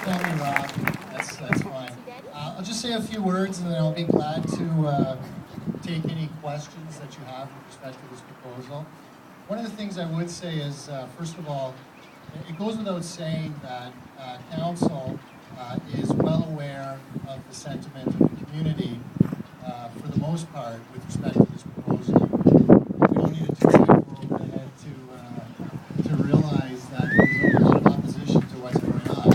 call me Rob. That's fine. I'll just say a few words, and then I'll be glad to take any questions that you have with respect to this proposal. One of the things I would say is, first of all, it goes without saying that Council is well aware of the sentiment of the community, for the most part, with respect to this proposal. We don't need to too much over the head to realize that there's a lot of opposition to what's going on.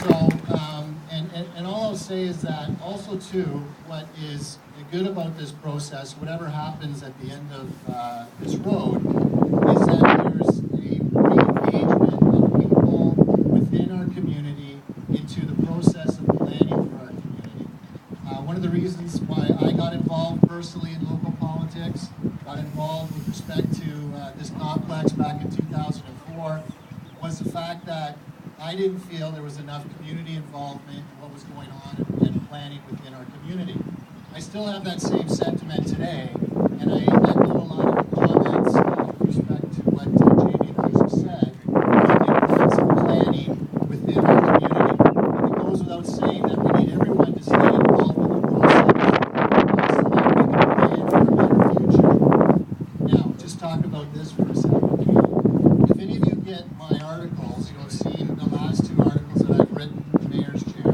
So, and all I'll say is that also too, what is good about this process, whatever happens at the end of this road, is that there's a re-engagement of people within our community into the process of planning for our community. One of the reasons why I got involved personally in local politics, got involved with respect to this complex back in 2004, was the fact that I didn't feel there was enough community involvement in what was going on and planning within our community. I still have that same sentiment today, and I echo a lot of the comments with respect to what Jamie and others have said about the importance of planning within our community. It goes without saying that we need everyone to stay involved in the process so that we can plan for a better future. Now, just talk about this for a second. If any of you get my articles, you'll have seen the last two articles that I've written, the Mayor's Chair,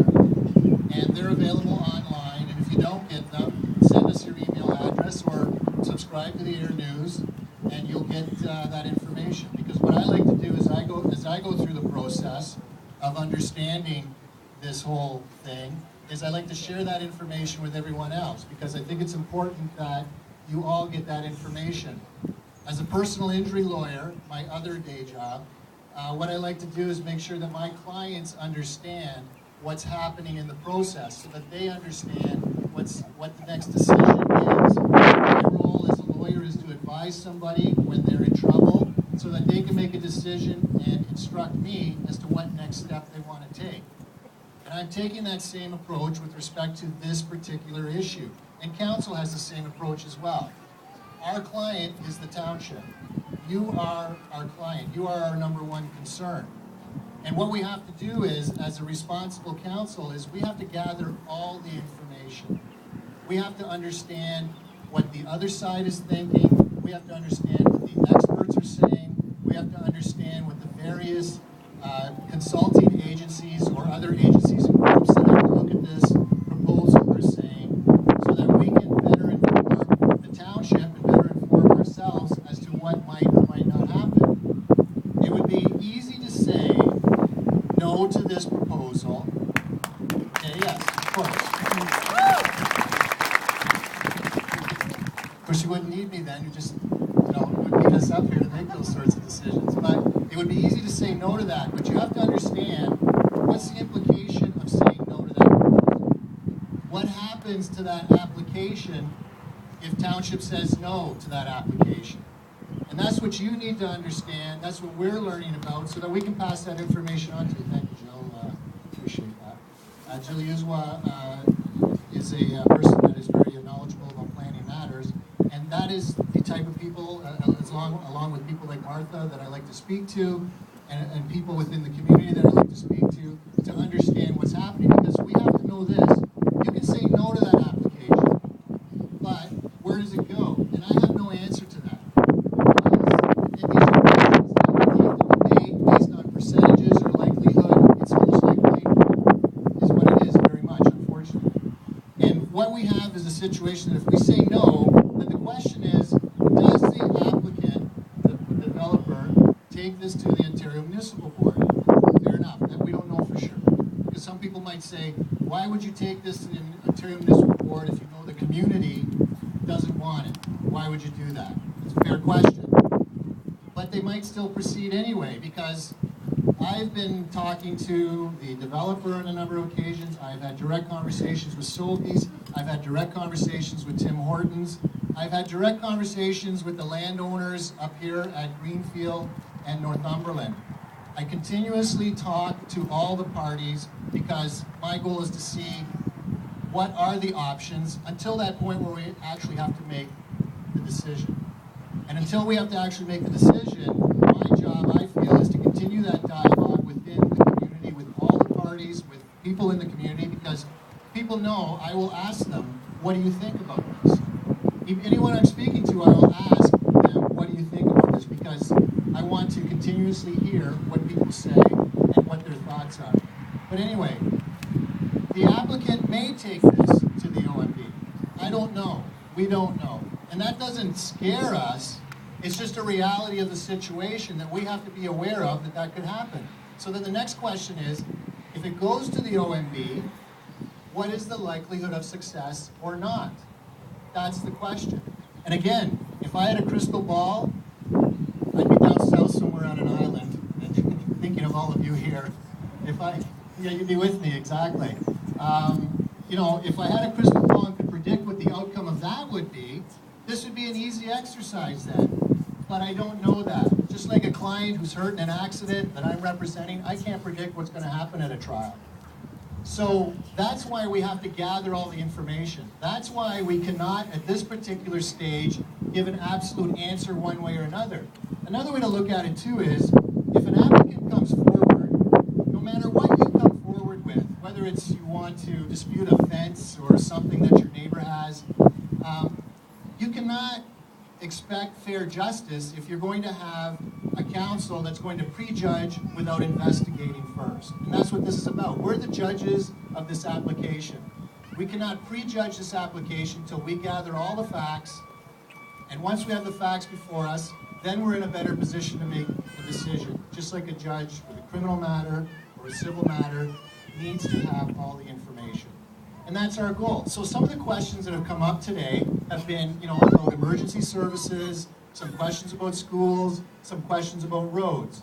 and they're available online. And if you don't get them, send us your email address or subscribe to the Air News, and you'll get that information. Because what I like to do is I go through the process of understanding this whole thing, is I like to share that information with everyone else, because I think it's important that you all get that information. As a personal injury lawyer, my other day job, what I like to do is make sure that my clients understand what's happening in the process, so that they understand what the next decision is. My role as a lawyer is to advise somebody when they're in trouble, so that they can make a decision and instruct me as to what next step they want to take. And I'm taking that same approach with respect to this particular issue. And Council has the same approach as well. Our client is the township. You are our client. You are our number one concern. And what we have to do is, as a responsible council, is we have to gather all the information. We have to understand what the other side is thinking. We have to understand what the experts are saying. We have to understand what the various consulting agencies or other agencies and groups that have to look at this proposal are saying, so that we can better inform the township and better inform ourselves as to what might or might not happen. It would be easy to say no to this proposal. Okay, yes, of course. Of course, you wouldn't need me then. You just, would need us up here to make those sorts of decisions. But it would be easy to say no to that. But you have to understand, what's the implication of saying no to that proposal? What happens to that application if township says no to that application? And that's what you need to understand. That's what we're learning about, so that we can pass that information on to you. Thank you, Jill. Appreciate that. Jill Yuzwa is a person that is very knowledgeable about planning matters, and that is the type of people, along with people like Martha, that I like to speak to, and people within the community that I like to speak to understand what's happening, because we have to know this. You can say no to that application, but where does it go? And I have no answer to that. These are questions that we have to debate based on percentages or likelihood. It's most likely is what it is, very much, unfortunately. And what we have is a situation that if we say no, then the question is, does the applicant, the developer, take this to the Ontario Municipal Board? Fair enough, that we don't know for sure. Because some people might say, why would you take this to the Ontario Municipal Board if you know the community doesn't want it? Why would you do that? It's a fair question. But they might still proceed anyway, because I've been talking to the developer on a number of occasions. I've had direct conversations with Solkes. I've had direct conversations with Tim Hortons. I've had direct conversations with the landowners up here at Greenfield and Northumberland. I continuously talk to all the parties, because my goal is to see what are the options until that point where we actually have to make the decision. And until we have to actually make the decision, my job, I feel, is to continue that dialogue within the community, with all the parties, with people in the community, because people know I will ask them, what do you think about this? If anyone I'm speaking to, I will ask them, what do you think about this? Because I want to continuously hear what people say and what their thoughts are. But anyway, the applicant may take this to the OMB. I don't know. We don't know. And that doesn't scare us. It's just a reality of the situation that we have to be aware of, that that could happen. So then the next question is, if it goes to the OMB, what is the likelihood of success or not? That's the question. And again, if I had a crystal ball, I'd be down south somewhere on an island, and thinking of all of you here. Yeah, you'd be with me, exactly. You know, if I had a crystal ball and could predict what the outcome of that would be, this would be an easy exercise then. But I don't know that. Just like a client who's hurt in an accident that I'm representing, I can't predict what's going to happen at a trial. So that's why we have to gather all the information. That's why we cannot, at this particular stage, give an absolute answer one way or another. Another way to look at it too is, if an applicant comes forward, no matter what you come forward with, whether it's you want to dispute a fence or something that your neighbor has, you cannot expect fair justice if you're going to have a council that's going to prejudge without investigating first. And that's what this is about. We're the judges of this application. We cannot prejudge this application until we gather all the facts, and once we have the facts before us, then we're in a better position to make a decision. Just like a judge with a criminal matter or a civil matter needs to have all the information. And that's our goal. So some of the questions that have come up today have been, you know, about emergency services, some questions about schools, some questions about roads.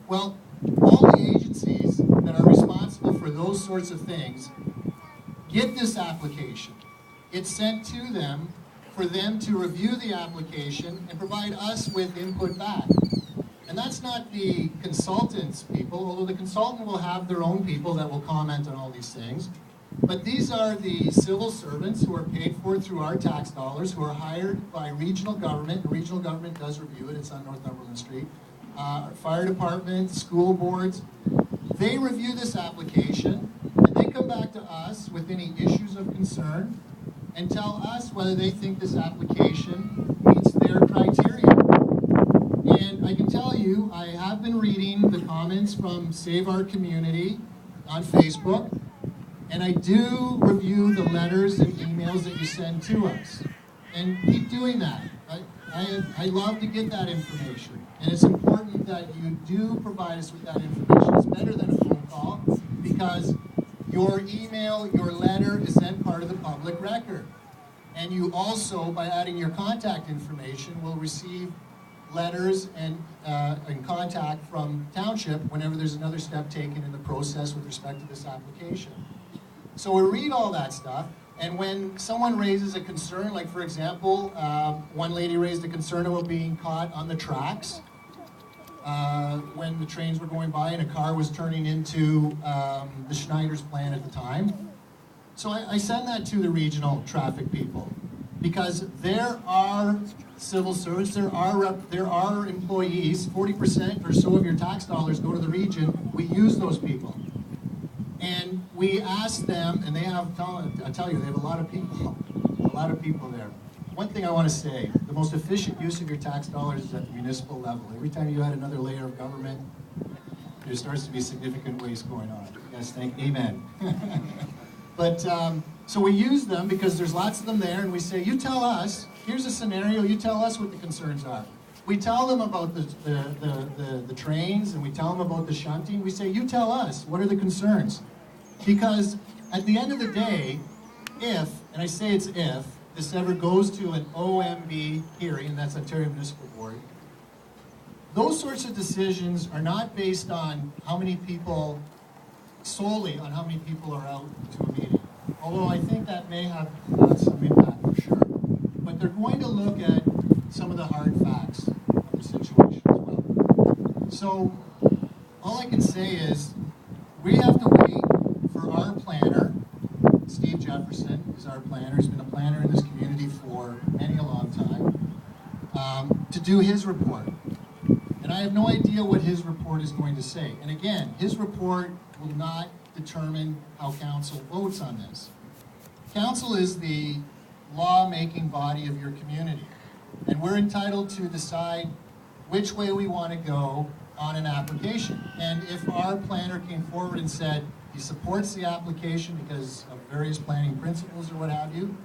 Well, all the agencies that are responsible for those sorts of things get this application. It's sent to them for them to review the application and provide us with input back. And that's not the consultant's people, although the consultant will have their own people that will comment on all these things. But these are the civil servants who are paid for through our tax dollars, who are hired by regional government. The regional government does review it. It's on Northumberland Street. Fire department, school boards. They review this application, and they come back to us with any issues of concern and tell us whether they think this application meets their criteria. And I can tell you, I have been reading the comments from Save Our Community on Facebook, and I do review the letters and emails that you send to us. And keep doing that. I love to get that information. And it's important that you do provide us with that information. It's better than a phone call, because your email, your letter is then part of the public record. And you also, by adding your contact information, will receive letters and contact from Township whenever there's another step taken in the process with respect to this application. So we read all that stuff, and when someone raises a concern, like for example, one lady raised a concern about being caught on the tracks when the trains were going by and a car was turning into the Schneider's plant at the time. So I send that to the regional traffic people, because there are civil servants, there are employees, 40% or so of your tax dollars go to the region. We use those people. And we ask them, and they have, I tell you, they have a lot of people there. One thing I want to say, the most efficient use of your tax dollars is at the municipal level. Every time you add another layer of government, there starts to be significant waste going on. Yes, amen. But, so we use them because there's lots of them there, and we say, you tell us, here's a scenario, you tell us what the concerns are. We tell them about the trains, and we tell them about the shunting. We say, you tell us, what are the concerns? Because at the end of the day, if, and I say it's if, this ever goes to an OMB hearing, and that's Ontario Municipal Board, those sorts of decisions are not based on how many people, solely on how many people are out to a meeting. Although I think that may have some impact for sure. But they're going to look at some of the hard facts of the situation as well. So all I can say is we have to wait for our planner. Steve Jefferson is our planner. He's been a planner in this community for many a long time. to do his report. And I have no idea what his report is going to say. And again, his report will not determine how council votes on this. Council is the law-making body of your community. And we're entitled to decide which way we want to go on an application. And if our planner came forward and said he supports the application because of various planning principles or what have you,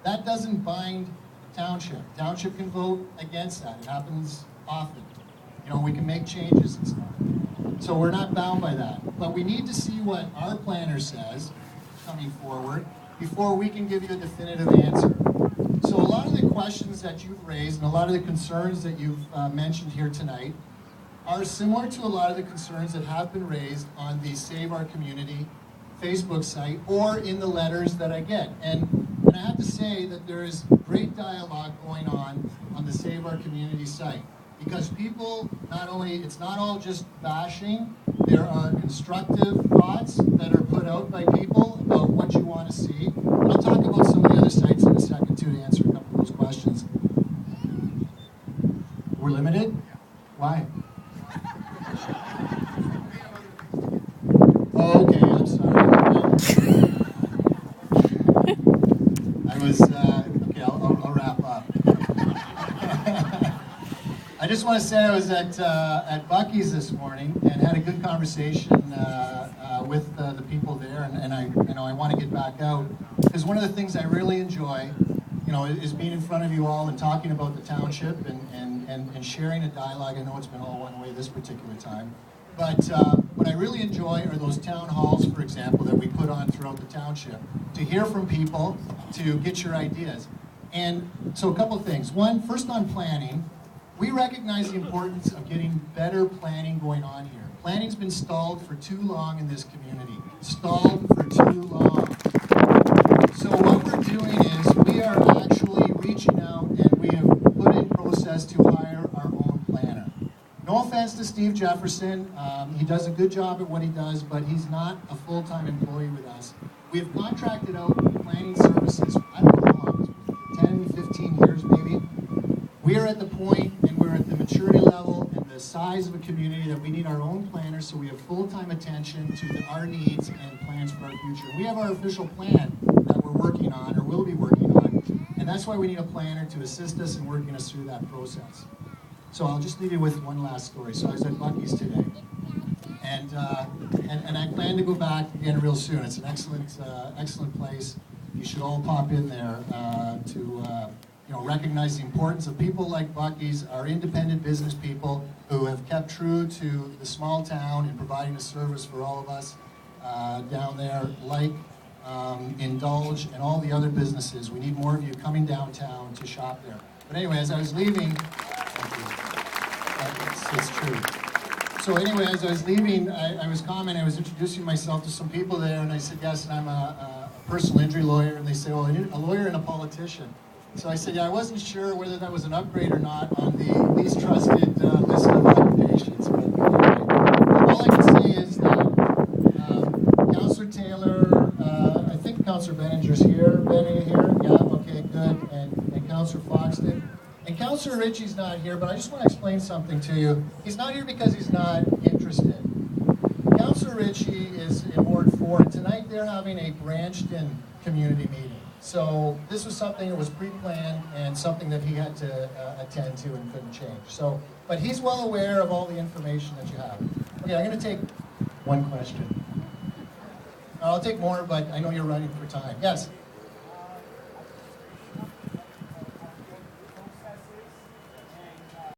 that doesn't bind the township. Township can vote against that. It happens often. You know, we can make changes and stuff. So we're not bound by that. But we need to see what our planner says coming forward before we can give you a definitive answer. So a lot of the questions that you've raised and a lot of the concerns that you've mentioned here tonight are similar to a lot of the concerns that have been raised on the Save Our Community Facebook site or in the letters that I get. And I have to say that there is great dialogue going on the Save Our Community site, because people, it's not all just bashing, there are constructive thoughts that are put out by people about what you want to see. And I'll talk about some of the other sites in a second too to answer a couple of those questions. We're limited? Why? Oh, okay, I'm sorry. Okay, I'll wrap up. I just want to say I was at Bucky's this morning and had a good conversation with the people there, and I want to get back out because one of the things I really enjoy, is being in front of you all and talking about the township and sharing a dialogue. I know it's been all one way this particular time, but what I really enjoy are those town halls, for example, that we put on throughout the township to hear from people, to get your ideas. And so a couple of things. One, first on planning. We recognize the importance of getting better planning going on here. Planning's been stalled for too long in this community. Stalled for too long. So what we're doing is we are actually reaching out and we have put in process to hire our own planner. No offense to Steve Jefferson. He does a good job at what he does, but he's not a full-time employee with us. We have contracted out planning services, I don't know how long, 10, 15 years maybe. We are at the point and we're at the maturity level and the size of a community that we need our own planner, so we have full-time attention to our needs and plans for our future. We have our official plan that we're working on or will be working on, and that's why we need a planner to assist us in working us through that process. So I'll just leave you with one last story. So I was at Bucky's today, and I plan to go back again real soon. It's an excellent place. You should all pop in there to recognize the importance of people like Bucky's, our independent business people who have kept true to the small town and providing a service for all of us down there, like Indulge and all the other businesses. We need more of you coming downtown to shop there. But anyway, as I was leaving, thank you. It's true. So anyway, as I was leaving, I was introducing myself to some people there, and I said, yes, and I'm a personal injury lawyer, and they said, well, a lawyer and a politician. So I said, yeah, I wasn't sure whether that was an upgrade or not on the least trusted list of occupations. But all I can say is that Councillor Taylor, I think Councillor Benninger's here. Benny here? Yeah, okay, good. And Councillor Foxton. And Councillor Ritchie's not here, but I just want to explain something to you. He's not here because he's not interested. Councillor Ritchie is in Ward 4, and tonight they're having a branched-in community meeting. So this was something that was pre-planned and something that he had to attend to and couldn't change. So, but he's well aware of all the information that you have. Okay, I'm going to take one question. I'll take more, but I know you're running for time. Yes?